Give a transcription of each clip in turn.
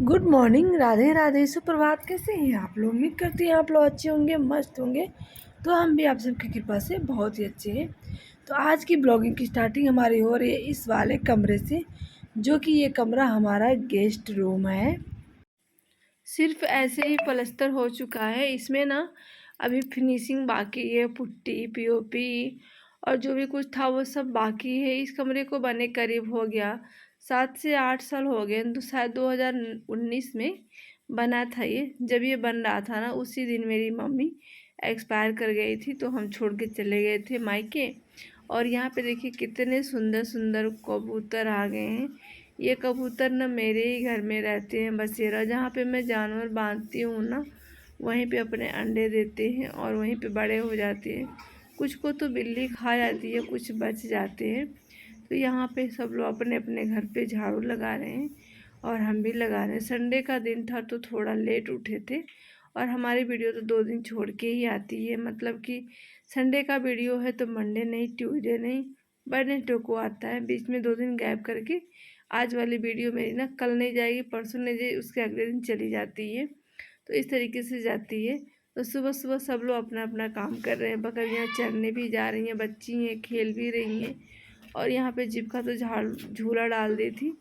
Good morning, Radhe Radhe, सुप्रभात। कैसे हैं आप लोग? उम्मीद करती हैं आप लोग अच्छे होंगे, मस्त होंगे। तो हम भी आप सबकी कृपा से बहुत ही अच्छे हैं। तो आज की ब्लॉगिंग की स्टार्टिंग हमारी हो रही है इस वाले कमरे से, जो कि ये कमरा हमारा गेस्ट रूम है। सिर्फ ऐसे ही प्लास्टर हो चुका है, इसमें ना अभी फिनिशिंग बाकी है, पुट्टी पीओपी और जो भी कुछ था वो सब बाकी है। इस कमरे को बने करीब हो गया 7 से 8 साल हो गए। तो शायद 2019 में बना था ये। जब ये बन रहा था ना, उसी दिन मेरी मम्मी एक्सपायर कर गई थी, तो हम छोड़ के चले गए थे मायके। और यहाँ पे देखिए कितने सुंदर सुंदर कबूतर आ गए हैं। ये कबूतर ना मेरे ही घर में रहते हैं, बसेरा जहाँ पे मैं जानवर बांधती हूँ ना, वहीं पे अपने अंडे देते हैं और वहीं पे बड़े हो जाते हैं। कुछ को तो बिल्ली खा जाती है, कुछ बच जाते हैं। तो यहाँ पे सब लोग अपने अपने घर पे झाड़ू लगा रहे हैं और हम भी लगा रहे हैं। संडे का दिन था तो थोड़ा लेट उठे थे, और हमारी वीडियो तो 2 दिन छोड़ के ही आती है। मतलब कि संडे का वीडियो है तो मंडे नहीं, ट्यूसडे नहीं, वेडनेसडे को आता है। बीच में 2 दिन गैप करके आज वाली वीडियो मेरी ना कल नहीं जाएगी, परसों नहीं जाएगी, उसके अगले दिन चली जाती है। तो इस तरीके से जाती है। तो सुबह सुबह सब लोग अपना अपना काम कर रहे हैं। बकरियाँ चरने भी जा रही हैं, बच्ची हैं खेल भी रही हैं। और यहाँ पे जिप का तो झूला डाल दी थी,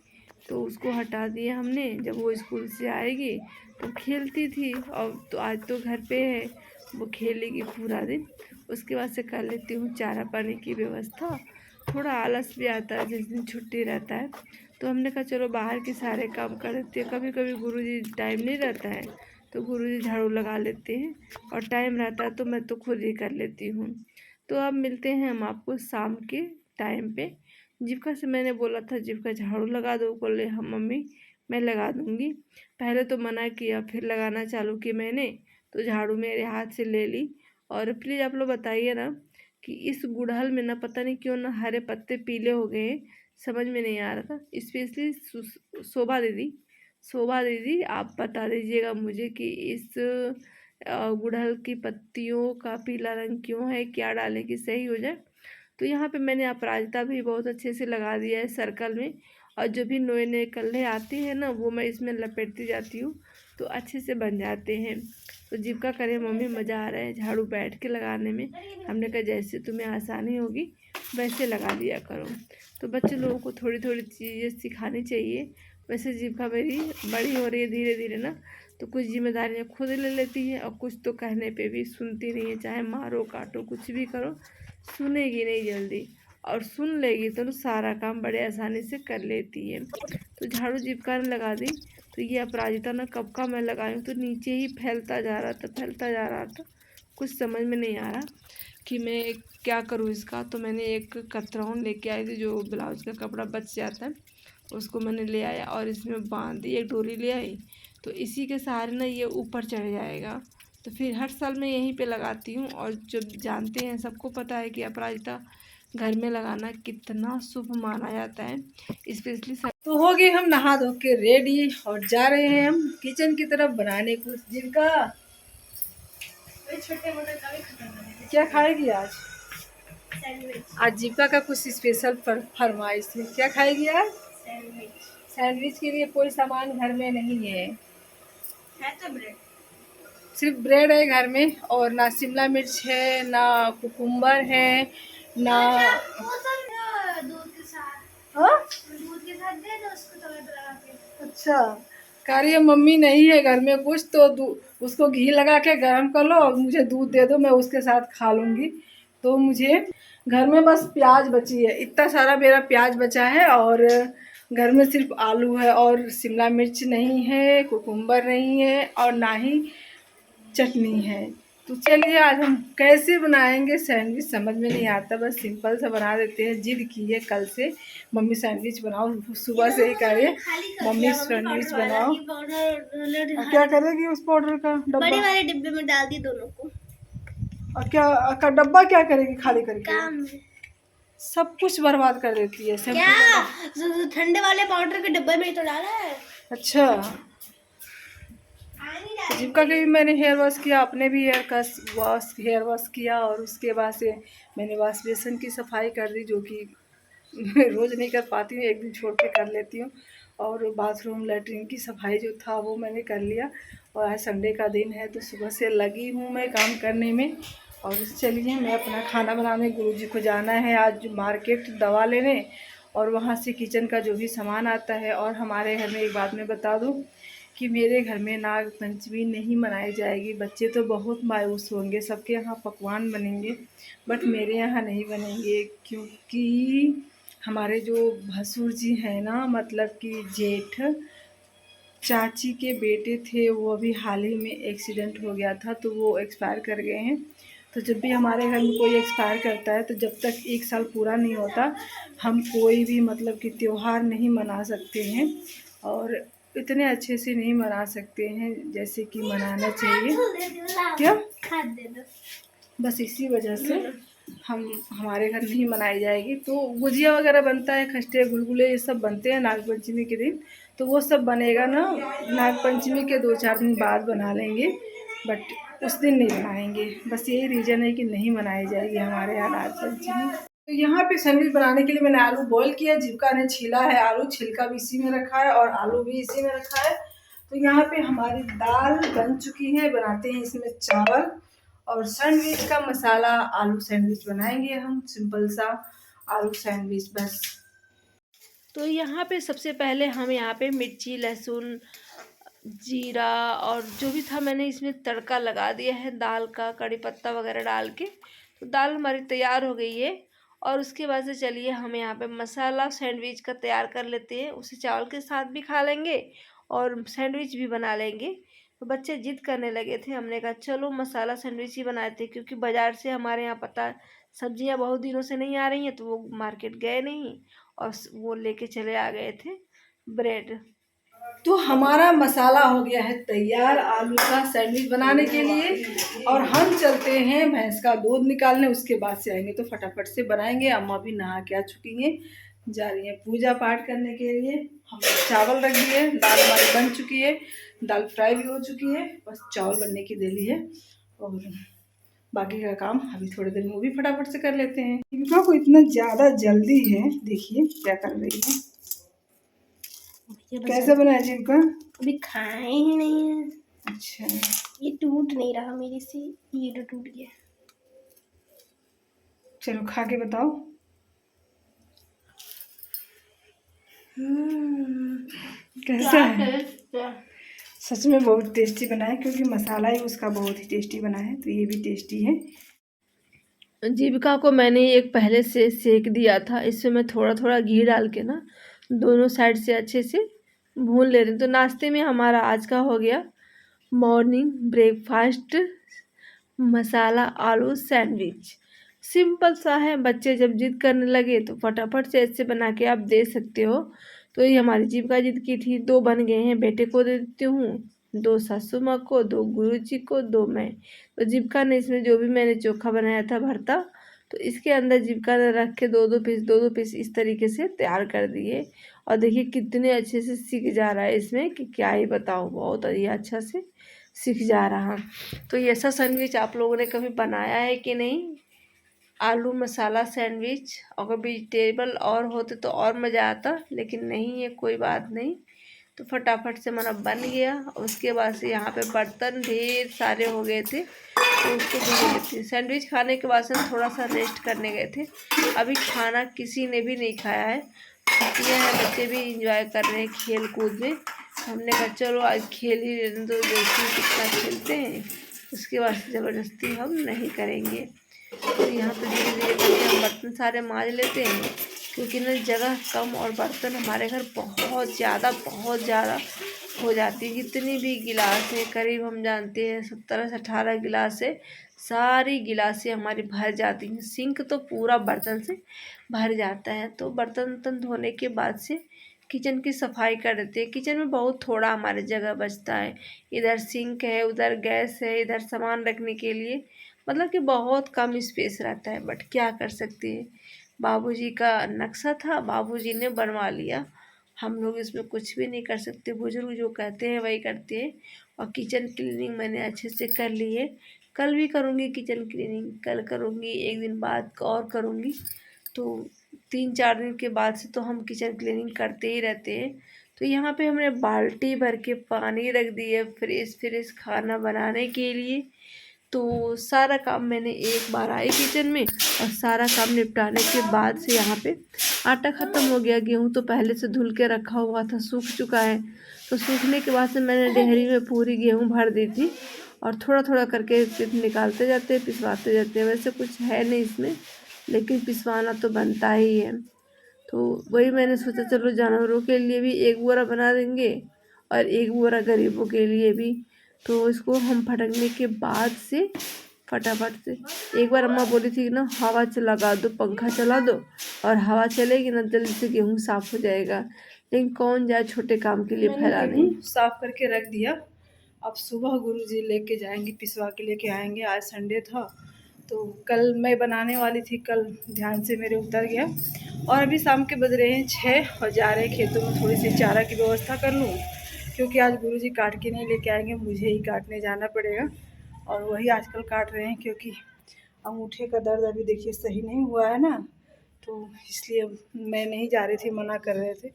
तो उसको हटा दिया हमने। जब वो स्कूल से आएगी तो खेलती थी, और तो आज तो घर पे है, वो खेलेगी पूरा दिन। उसके बाद से कर लेती हूँ चारा पानी की व्यवस्था। थोड़ा आलस भी आता है जिस दिन छुट्टी रहता है, तो हमने कहा चलो बाहर के सारे काम कर देते हैं। कभी कभी गुरुजी टाइम नहीं रहता है तो गुरुजी झाड़ू लगा लेते हैं, और टाइम रहता है तो मैं तो खुद ही कर लेती हूँ। तो अब मिलते हैं हम आपको शाम के टाइम पे। जीविका से मैंने बोला था जीविका झाड़ू लगा दो, बोले हम मम्मी मैं लगा दूँगी। पहले तो मना किया, फिर लगाना चालू की मैंने, तो झाड़ू मेरे हाथ से ले ली। और प्लीज़ आप लोग बताइए ना कि इस गुड़हल में ना पता नहीं क्यों ना हरे पत्ते पीले हो गए हैं, समझ में नहीं आ रहा था। स्पेशली शोभा दीदी आप बता दीजिएगा मुझे कि इस गुड़हल की पत्तियों का पीला रंग क्यों है, क्या डालें कि सही हो जाए। तो यहाँ पे मैंने अपराजिता भी बहुत अच्छे से लगा दिया है सर्कल में, और जो भी नए नए कल्ले आते हैं ना वो मैं इसमें लपेटती जाती हूँ, तो अच्छे से बन जाते हैं। तो जीविका करे मम्मी मज़ा आ रहा है झाड़ू बैठ के लगाने में। हमने कहा जैसे तुम्हें आसानी होगी वैसे लगा दिया करो। तो बच्चे लोगों को थोड़ी थोड़ी चीज़ें सिखानी चाहिए। वैसे जीविका मेरी बड़ी हो रही है धीरे धीरे ना, तो कुछ जिम्मेदारियाँ खुद ले लेती है, और कुछ तो कहने पे भी सुनती नहीं है। चाहे मारो काटो कुछ भी करो, सुनेगी नहीं जल्दी, और सुन लेगी तो सारा काम बड़े आसानी से कर लेती है। तो झाड़ू जीविका ने लगा दी। तो ये अपराजिता ना कब का मैं लगाई हूँ, तो नीचे ही फैलता जा रहा था, फैलता जा रहा था। कुछ समझ में नहीं आ रहा कि मैं क्या करूँ इसका। तो मैंने एक कतरौन लेके आई थी, जो ब्लाउज का कपड़ा बच जाता है उसको मैंने ले आया और इसमें बांध दी, एक डोरी ले आई। तो इसी के सहारे ना ये ऊपर चढ़ जाएगा। तो फिर हर साल मैं यहीं पे लगाती हूँ, और जो जानते हैं सबको पता है कि अपराजिता घर में लगाना कितना शुभ माना जाता है। स्पेशली तो हो गए हम नहा धो के रेडी, और जा रहे हैं हम किचन की तरफ बनाने कुछ जिनका। क्या खाएगी आज? आज जीविका का कुछ स्पेशल फरमाइश है। क्या खाएगी आज? सैंडविच के लिए कोई सामान घर में नहीं है तो ब्रेड, सिर्फ ब्रेड है घर में, और ना शिमला मिर्च है, ना कुकुम्बर है, ना दूध के साथ। हाँ दूध के साथ दे दो उसको तवे पे लगा के। अच्छा कह रही है मम्मी नहीं है घर में कुछ, तो उसको घी लगा के गर्म कर लो और मुझे दूध दे दो, मैं उसके साथ खा लूँगी। तो मुझे घर में बस प्याज बची है, इतना सारा मेरा प्याज बचा है, और घर में सिर्फ आलू है, और शिमला मिर्च नहीं है, कुकुम्बर नहीं है, और ना ही चटनी है। तो चलिए आज हम कैसे बनाएंगे सैंडविच समझ में नहीं आता, बस सिंपल सा बना देते हैं। जिद की है कल से मम्मी सैंडविच बनाओ, सुबह से ही कह रहे मम्मी सैंडविच बनाओ। क्या करेगी उस पाउडर का डब्बा? बड़े वाले डिब्बे में डाल दी दोनों को। और क्या का डब्बा क्या करेगी खाली करके? सब कुछ बर्बाद कर देती है। सब क्या ठंडे वाले पाउडर के डब्बे में तो डाला है। अच्छा जीविका के भी मैंने हेयर वॉश किया, अपने भी हेयर वॉश किया, और उसके बाद से मैंने वॉश बेसिन की सफाई कर दी, जो कि रोज़ नहीं कर पाती हूँ, एक दिन छोड़ के कर लेती हूँ। और बाथरूम लैट्रिन की सफाई जो था वो मैंने कर लिया। और आज संडे का दिन है तो सुबह से लगी हूँ मैं काम करने में। और चलिए मैं अपना खाना बनाने, गुरुजी को जाना है आज मार्केट दवा लेने, और वहाँ से किचन का जो भी सामान आता है। और हमारे घर में एक बात मैं बता दूँ कि मेरे घर में नाग पंचमी नहीं मनाई जाएगी। बच्चे तो बहुत मायूस होंगे, सबके यहाँ पकवान बनेंगे बट मेरे यहाँ नहीं बनेंगे, क्योंकि हमारे जो भसुर जी हैं ना, मतलब कि जेठ चाची के बेटे थे, वो अभी हाल ही में एक्सीडेंट हो गया था तो वो एक्सपायर कर गए हैं। तो जब भी हमारे घर में कोई एक्सपायर करता है तो जब तक 1 साल पूरा नहीं होता हम कोई भी मतलब कि त्योहार नहीं मना सकते हैं, और इतने अच्छे से नहीं मना सकते हैं जैसे कि मनाना चाहिए। क्या बस इसी वजह से हम हमारे घर नहीं मनाई जाएगी। तो गुजिया वगैरह बनता है, खस्ते गुलगुले ये सब बनते हैं नागपंचमी के दिन, तो वो सब बनेगा ना नागपंचमी के 2-4 दिन बाद बना लेंगे, बट उस दिन नहीं बनाएंगे। बस यही रीज़न है कि नहीं मनाई जाएगी हमारे यहाँ नागपंचमी। तो यहाँ पे सैंडविच बनाने के लिए मैंने आलू बॉईल किया, जीविका ने छीला है आलू, छिलका भी इसी में रखा है और आलू भी इसी में रखा है। तो यहाँ पे हमारी दाल बन चुकी है, बनाते हैं इसमें चावल। और सैंडविच का मसाला, आलू सैंडविच बनाएंगे हम, सिंपल सा आलू सैंडविच बस। तो यहाँ पे सबसे पहले हम यहाँ पे मिर्ची, लहसुन, जीरा और जो भी था मैंने इसमें तड़का लगा दिया है दाल का, कड़ी पत्ता वगैरह डाल के। तो दाल हमारी तैयार हो गई है। और उसके बाद से चलिए हम यहाँ पे मसाला सैंडविच का तैयार कर लेते हैं, उसे चावल के साथ भी खा लेंगे और सैंडविच भी बना लेंगे। तो बच्चे जिद करने लगे थे, हमने कहा चलो मसाला सैंडविच ही बनाए थे, क्योंकि बाज़ार से हमारे यहाँ पता सब्जियाँ बहुत दिनों से नहीं आ रही हैं, तो वो मार्केट गए नहीं और वो लेके चले आ गए थे ब्रेड। तो हमारा मसाला हो गया है तैयार आलू का सैंडविच बनाने के लिए, और हम चलते हैं भैंस का दूध निकालने, उसके बाद से आएंगे तो फटाफट से बनाएंगे। अम्मा भी नहा के आ चुकी हैं, जा रही हैं पूजा पाठ करने के लिए। हम चावल रख दिए, दाल हमारी बन चुकी है, दाल फ्राई भी हो चुकी है, बस चावल बनने की देरी है। और बाकी का काम अभी थोड़ी देर में वो भी फटाफट से कर लेते हैं। दीपिका को इतना ज़्यादा जल्दी है, देखिए क्या कर रही है। कैसे बनाया जीविका? अभी खाए ही नहीं है। अच्छा, ये टूट नहीं रहा मेरे से, ये तो टूट गया। चलो खा के बताओ। कैसा है? सच में बहुत टेस्टी बना है, क्योंकि मसाला ही उसका बहुत ही टेस्टी बना है, तो ये भी टेस्टी है। जीविका को मैंने एक पहले से सेक दिया था, इसमें मैं थोड़ा थोड़ा घी डाल के ना दोनों साइड से अच्छे से भून ले रही हूँ। तो नाश्ते में हमारा आज का हो गया मॉर्निंग ब्रेकफास्ट मसाला आलू सैंडविच। सिंपल सा है, बच्चे जब जिद करने लगे तो फटाफट से ऐसे बना के आप दे सकते हो। तो ये हमारी जीविका जिद की थी, 2 बन गए हैं, बेटे को दे देती हूँ, 2 सासू माँ को, 2 गुरुजी को, 2 मैं। तो जीविका ने इसमें जो भी मैंने चोखा बनाया था भरता, तो इसके अंदर जीविका ने रख के 2-2 पीस इस तरीके से तैयार कर दिए। और देखिए कितने अच्छे से सीख जा रहा है इसमें कि क्या ही बताऊँ, बहुत ही अच्छा से सीख जा रहा। तो ये ऐसा सैंडविच आप लोगों ने कभी बनाया है कि नहीं? आलू मसाला सैंडविच, अगर वेजिटेबल और होते तो और मज़ा आता, लेकिन नहीं है, कोई बात नहीं। तो फटाफट से मेरा बन गया। उसके बाद से यहाँ पे बर्तन ढेर सारे हो गए थे, तो उसको धो लेते। सैंडविच खाने के बाद से हम थोड़ा सा रेस्ट करने गए थे, अभी खाना किसी ने भी नहीं खाया है। छुट्टियाँ हैं, बच्चे भी इंजॉय कर रहे हैं खेल कूद में। हमने कहा चलो आज खेल ही लेने दो, देखिए कितना खेलते हैं, उसके बाद ज़बरदस्ती हम नहीं करेंगे। तो यहाँ पे धीरे धीरे करके हम बर्तन सारे मांज लेते हैं, क्योंकि ना जगह कम और बर्तन हमारे घर बहुत ज़्यादा हो जाती है। जितनी भी गिलास है, करीब हम जानते हैं 17 से 18 गिलास है, सारी गिलासें हमारी भर जाती हैं। सिंक तो पूरा बर्तन से भर जाता है। तो बर्तन वर्तन धोने के बाद से किचन की सफाई कर देते हैं। किचन में बहुत थोड़ा हमारे जगह बचता है, इधर सिंक है, उधर गैस है, इधर सामान रखने के लिए मतलब कि बहुत कम स्पेस रहता है। बट क्या कर सकते हैं, बाबूजी का नक्शा था, बाबूजी ने बनवा लिया, हम लोग इसमें कुछ भी नहीं कर सकते। बुजुर्ग जो कहते हैं वही करते हैं। और किचन क्लीनिंग मैंने अच्छे से कर ली है, कल भी करूँगी किचन क्लीनिंग, कल करूँगी, एक दिन बाद और करूँगी। तो 3-4 दिन के बाद से तो हम किचन क्लीनिंग करते ही रहते हैं। तो यहाँ पे हमने बाल्टी भर के पानी रख दिया फ्रेश फ्रेश खाना बनाने के लिए। तो सारा काम मैंने एक बार आई किचन में, और सारा काम निपटाने के बाद से यहाँ पे आटा ख़त्म हो गया। गेहूँ तो पहले से धुल के रखा हुआ था, सूख चुका है। तो सूखने के बाद से मैंने डेहरी में पूरी गेहूँ भर दी थी, और थोड़ा थोड़ा करके निकालते जाते हैं, पिसवाते जाते हैं। वैसे कुछ है नहीं इसमें, लेकिन पिसवाना तो बनता ही है। तो वही मैंने सोचा चलो जानवरों के लिए भी एक बोरा बना देंगे, और एक बोरा गरीबों के लिए भी। तो इसको हम फटकने के बाद से फटाफट से, एक बार अम्मा बोली थी ना हवा लगा दो, पंखा चला दो, और हवा चलेगी ना जल्दी से गेहूँ साफ़ हो जाएगा। लेकिन कौन जाए छोटे काम के लिए फैलाने। साफ़ करके रख दिया। अब सुबह गुरुजी लेके जाएंगे, पिसवा के लेके आएंगे। आज संडे था तो कल मैं बनाने वाली थी, कल ध्यान से मेरे उतर गया। और अभी शाम के बज रहे हैं 6, और जा रहे हैं खेतों में थोड़ी सी चारा की व्यवस्था कर लूँ, क्योंकि आज गुरुजी काट के नहीं लेके आएंगे, मुझे ही काटने जाना पड़ेगा। और वही आजकल काट रहे हैं, क्योंकि अंगूठे का दर्द अभी देखिए सही नहीं हुआ है ना, तो इसलिए मैं नहीं जा रही थी, मना कर रहे थे।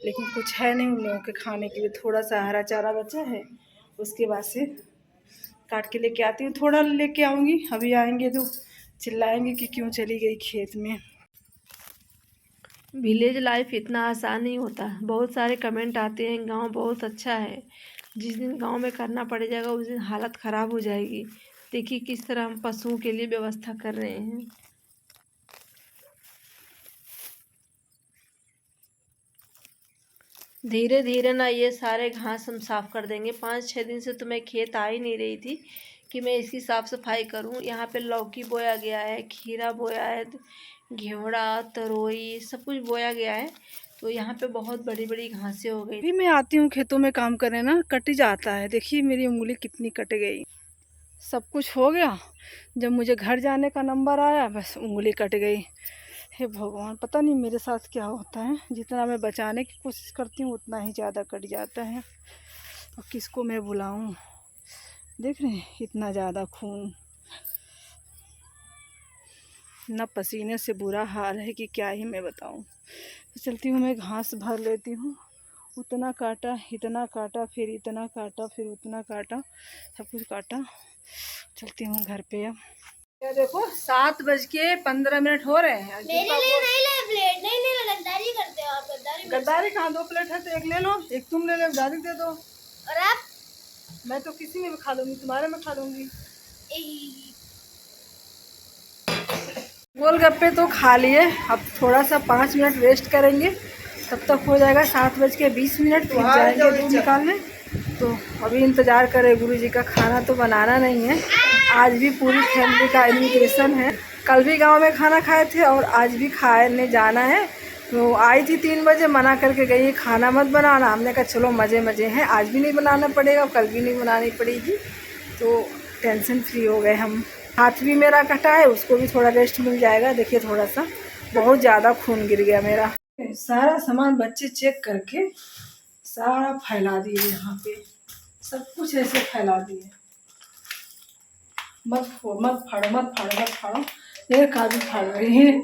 लेकिन कुछ है नहीं उन लोगों के खाने के लिए, थोड़ा सा हरा चारा बचा है, उसके बाद से काट के लेके आती हूँ। थोड़ा लेके आऊँगी, अभी आएंगे तो चिल्लाएंगे कि क्यों चली गई खेत में। विलेज लाइफ इतना आसान नहीं होता। बहुत सारे कमेंट आते हैं गांव बहुत अच्छा है। जिस दिन गांव में करना पड़ जाएगा उस दिन हालत ख़राब हो जाएगी। देखिए किस तरह हम पशुओं के लिए व्यवस्था कर रहे हैं। धीरे धीरे ना ये सारे घास हम साफ़ कर देंगे। 5-6 दिन से तो मैं खेत आ ही नहीं रही थी कि मैं इसकी साफ़ सफाई करूं। यहाँ पे लौकी बोया गया है, खीरा बोया है, घेवड़ा, तरोई सब कुछ बोया गया है। तो यहाँ पे बहुत बड़ी बड़ी घासें हो गई। भी मैं आती हूँ खेतों में काम करने ना, कट जाता है। देखिए मेरी उंगली कितनी कट गई। सब कुछ हो गया, जब मुझे घर जाने का नंबर आया बस उंगली कट गई। हे भगवान, पता नहीं मेरे साथ क्या होता है। जितना मैं बचाने की कोशिश करती हूँ उतना ही ज़्यादा कट जाता है। और किसको मैं बुलाऊँ, देख रहे हैं इतना ज़्यादा खून, ना पसीने से बुरा हाल है कि क्या ही मैं बताऊँ। तो चलती हूँ, मैं घास भर लेती हूँ। उतना काटा, इतना काटा, फिर इतना काटा, फिर उतना काटा, सब कुछ काटा। चलती हूँ घर पे। अब क्या देखो 7:15 हो रहे हैं। मेरे लिए नहीं ले प्लेट, नहीं ले, गद्दारी करते हो आप। गद्दारी कहाँ, 2 प्लेट है तो एक ले लो, एक तुम ले लो, गद्दारी दे दो। और आप? मैं तो किसी में भी खा लूंगी, तुम्हारे में खा लूंगी। गोलगप्पे तो खा लिए, अब थोड़ा सा 5 मिनट रेस्ट करेंगे, तब तक हो जाएगा 7:20। फिर जाएंगे दूध निकालने। तो अभी इंतज़ार करें, गुरुजी का खाना तो बनाना नहीं है। आज भी पूरी फैमिली का इन्विटेशन है। कल भी गांव में खाना खाए थे और आज भी खाने जाना है। तो आई थी 3 बजे, मना करके गई खाना मत बनाना। हमने कहा चलो मज़े मज़े हैं, आज भी नहीं बनाना पड़ेगा, कल भी नहीं बनानी पड़ेगी। तो टेंशन फ्री हो गए हम। हाथ भी मेरा कटा है, उसको भी थोड़ा रेस्ट मिल जाएगा। देखिए थोड़ा सा बहुत ज़्यादा खून गिर गया मेरा। सारा सामान बच्चे चेक करके सारा फैला दिए, यहाँ पे सब कुछ ऐसे फैला दिए। मत फाड़ो, मत फाड़ो, मत फाड़ो, मत फाड़ो। ये काजू फाड़ रहे हैं।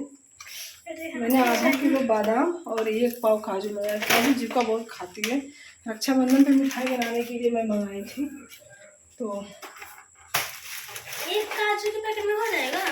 मैंने आधा किलो बादाम और 1 पाव काजू मंगाया। काजू जीविका बहुत खाती है, रक्षाबंधन पे मिठाई बनाने के लिए मैं मंगाई थी। तो एक काजू के पैकेट में हो जाएगा।